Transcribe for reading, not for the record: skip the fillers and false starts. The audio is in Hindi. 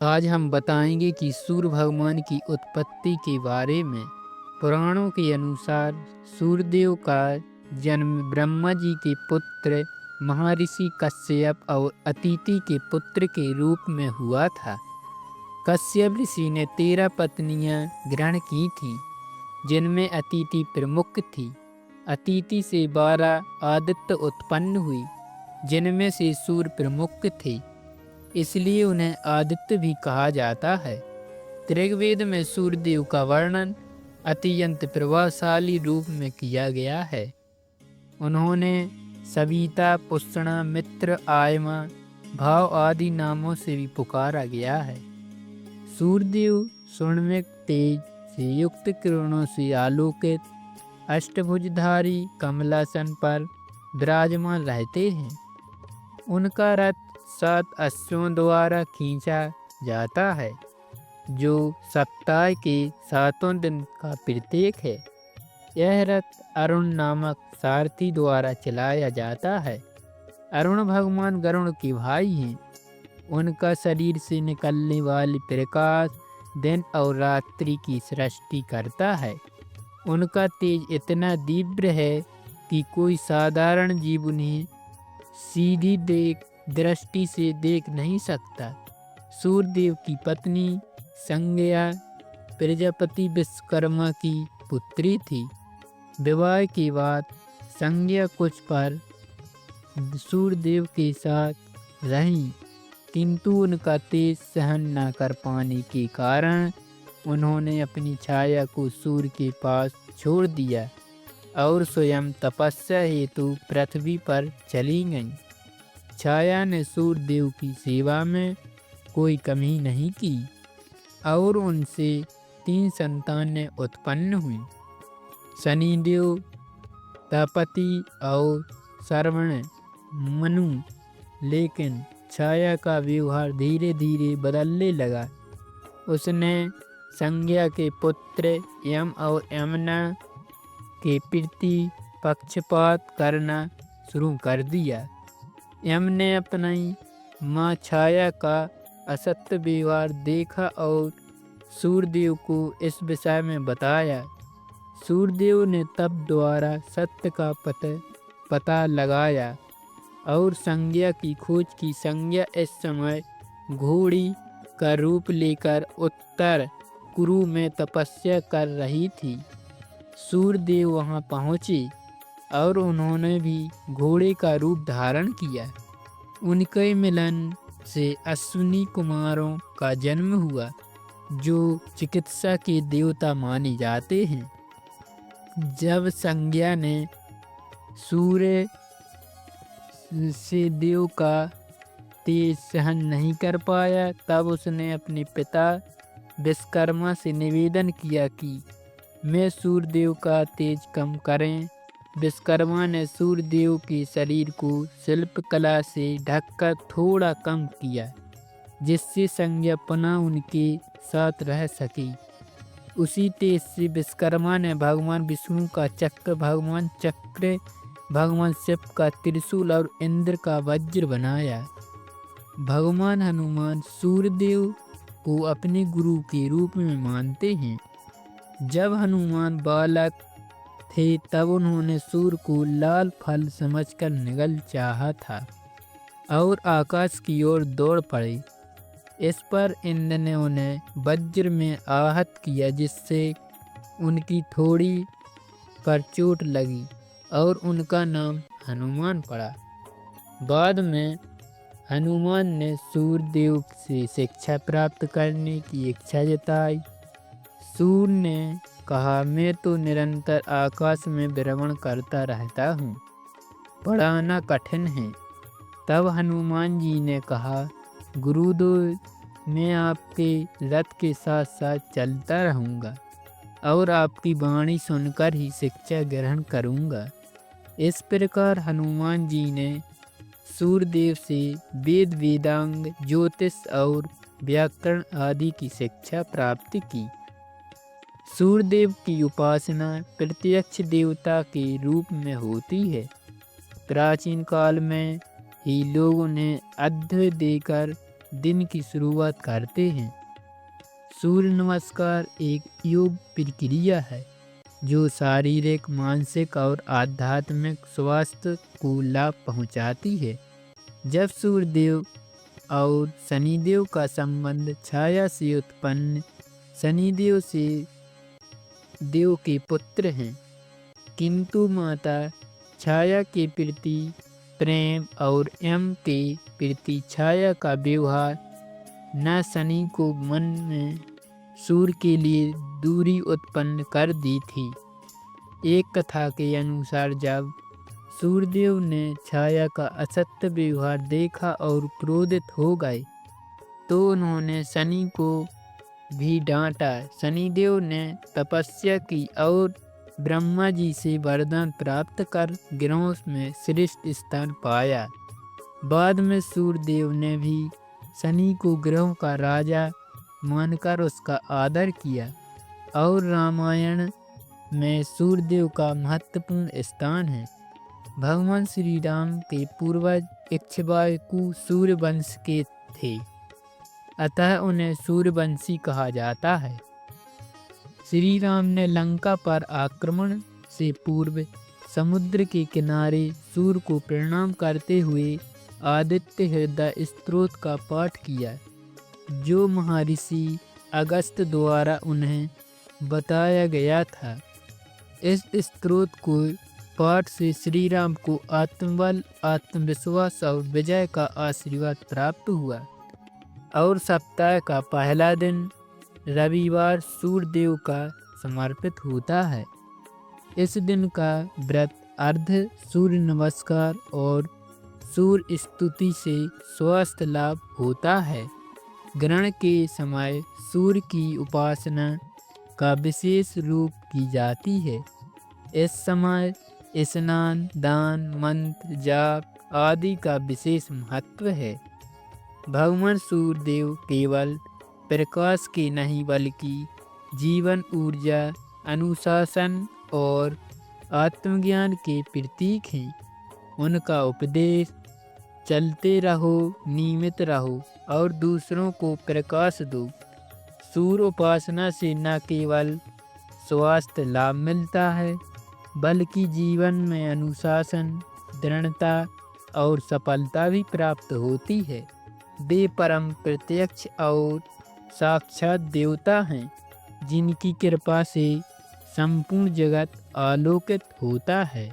आज हम बताएंगे कि सूर्य भगवान की उत्पत्ति के बारे में। पुराणों के अनुसार सूर्यदेव का जन्म ब्रह्मा जी के पुत्र महर्षि कश्यप और अदिति के पुत्र के रूप में हुआ था। कश्यप ऋषि ने 13 पत्नियां ग्रहण की थीं, जिनमें अदिति प्रमुख थी। अदिति से 12 आदित्य उत्पन्न हुई, जिनमें से सूर्य प्रमुख थे, इसलिए उन्हें आदित्य भी कहा जाता है। ऋग्वेद में सूर्यदेव का वर्णन अत्यंत प्रभावशाली रूप में किया गया है। उन्होंने सविता, पुष्णा, मित्र, आयमा, भाव आदि नामों से भी पुकारा गया है। सूर्यदेव स्वर्णिम तेज से युक्त किरणों से आलोकित अष्टभुजधारी कमलासन पर विराजमान रहते हैं। उनका रथ 7 अश्वों द्वारा खींचा जाता है, जो सप्ताह के 7 दिन का प्रतीक है। यह रथ अरुण नामक सारथी द्वारा चलाया जाता है। अरुण भगवान गरुड़ के भाई हैं। उनका शरीर से निकलने वाले प्रकाश दिन और रात्रि की सृष्टि करता है। उनका तेज इतना तीव्र है कि कोई साधारण जीव उन्हें सीधी दृष्टि से देख नहीं सकता। सूर्यदेव की पत्नी संज्ञा प्रजापति विश्वकर्मा की पुत्री थी। विवाह के बाद संज्ञा कुछ पर सूर्यदेव के साथ रहीं, किंतु उनका तेज सहन न कर पाने के कारण उन्होंने अपनी छाया को सूर्य के पास छोड़ दिया और स्वयं तपस्या हेतु पृथ्वी पर चली गईं। छाया ने सूर्यदेव की सेवा में कोई कमी नहीं की और उनसे 3 संतानें उत्पन्न हुईं, शनिदेव, तपति और श्रवण मनु। लेकिन छाया का व्यवहार धीरे धीरे बदलने लगा। उसने संज्ञा के पुत्र यम और यमुना के प्रति पक्षपात करना शुरू कर दिया। यम ने अपनी माँ छाया का असत्य व्यवहार देखा और सूर्यदेव को इस विषय में बताया। सूर्यदेव ने तप द्वारा सत्य का पता लगाया और संज्ञा की खोज की। संज्ञा इस समय घोड़ी का रूप लेकर उत्तर कुरु में तपस्या कर रही थी। सूर्यदेव वहां पहुंचे और उन्होंने भी घोड़े का रूप धारण किया। उनके मिलन से अश्विनी कुमारों का जन्म हुआ, जो चिकित्सा के देवता माने जाते हैं। जब संज्ञा ने सूर्य से देव का तेज सहन नहीं कर पाया, तब उसने अपने पिता विश्वकर्मा से निवेदन किया कि मैं सूर्यदेव का तेज कम करें। विश्वकर्मा ने सूर्यदेव के शरीर को शिल्पकला से ढककर थोड़ा कम किया, जिससे संज्ञा पुनः उनके साथ रह सकी। उसी तेज से विश्वकर्मा ने भगवान विष्णु का चक्र, भगवान शिव का त्रिशूल और इंद्र का वज्र बनाया। भगवान हनुमान सूर्यदेव को अपने गुरु के रूप में मानते हैं। जब हनुमान बालक थे तब उन्होंने सूर्य को लाल फल समझकर निगल चाहा था और आकाश की ओर दौड़ पड़े। इस पर इंद्र ने उन्हें वज्र में आहत किया, जिससे उनकी थोड़ी पर चोट लगी और उनका नाम हनुमान पड़ा। बाद में हनुमान ने सूर्यदेव से शिक्षा प्राप्त करने की इच्छा जताई। सूर्य ने कहा, मैं तो निरंतर आकाश में भ्रमण करता रहता हूँ, पढ़ाना कठिन है। तब हनुमान जी ने कहा, गुरुदेव, मैं आपके रथ के साथ साथ चलता रहूँगा और आपकी वाणी सुनकर ही शिक्षा ग्रहण करूँगा। इस प्रकार हनुमान जी ने सूर्यदेव से वेद, वेदांग, ज्योतिष और व्याकरण आदि की शिक्षा प्राप्त की। सूर्यदेव की उपासना प्रत्यक्ष देवता के रूप में होती है। प्राचीन काल में ही लोग उन्हें अर्घ्य देकर दिन की शुरुआत करते हैं। सूर्य नमस्कार एक योग प्रक्रिया है जो शारीरिक, मानसिक और आध्यात्मिक स्वास्थ्य को लाभ पहुंचाती है। जब सूर्यदेव और शनिदेव का संबंध छाया से उत्पन्न, शनिदेव से देव के पुत्र हैं, किंतु माता छाया के प्रति प्रेम और यम के प्रति छाया का व्यवहार न शनि को मन में सूर्य के लिए दूरी उत्पन्न कर दी थी। एक कथा के अनुसार जब सूर्यदेव ने छाया का असत्य व्यवहार देखा और क्रोधित हो गए तो उन्होंने शनि को भी डांटा। शनिदेव ने तपस्या की और ब्रह्मा जी से वरदान प्राप्त कर ग्रहों में श्रेष्ठ स्थान पाया। बाद में सूर्यदेव ने भी शनि को ग्रहों का राजा मानकर उसका आदर किया और रामायण में सूर्यदेव का महत्वपूर्ण स्थान है। भगवान श्री राम के पूर्वज इक्ष्वाकु सूर्यवंश के थे, अतः उन्हें सूर्यवंशी कहा जाता है। श्री राम ने लंका पर आक्रमण से पूर्व समुद्र के किनारे सूर्य को प्रणाम करते हुए आदित्य हृदय स्तोत्र का पाठ किया, जो महर्षि अगस्त्य द्वारा उन्हें बताया गया था। इस स्तोत्र को पाठ से श्री राम को आत्मबल, आत्मविश्वास और विजय का आशीर्वाद प्राप्त हुआ। और सप्ताह का पहला दिन रविवार सूर्यदेव का समर्पित होता है। इस दिन का व्रत अर्ध सूर्य नमस्कार और सूर्य स्तुति से स्वास्थ्य लाभ होता है। ग्रहण के समय सूर्य की उपासना का विशेष रूप की जाती है। इस समय स्नान, दान, मंत्र जाप आदि का विशेष महत्व है। भगवान सूर्यदेव केवल प्रकाश के नहीं बल्कि जीवन, ऊर्जा, अनुशासन और आत्मज्ञान के प्रतीक हैं। उनका उपदेश चलते रहो, नियमित रहो और दूसरों को प्रकाश दो। सूर्य उपासना से न केवल स्वास्थ्य लाभ मिलता है बल्कि जीवन में अनुशासन, दृढ़ता और सफलता भी प्राप्त होती है। वे परम प्रत्यक्ष और साक्षात देवता हैं, जिनकी कृपा से संपूर्ण जगत आलोकित होता है।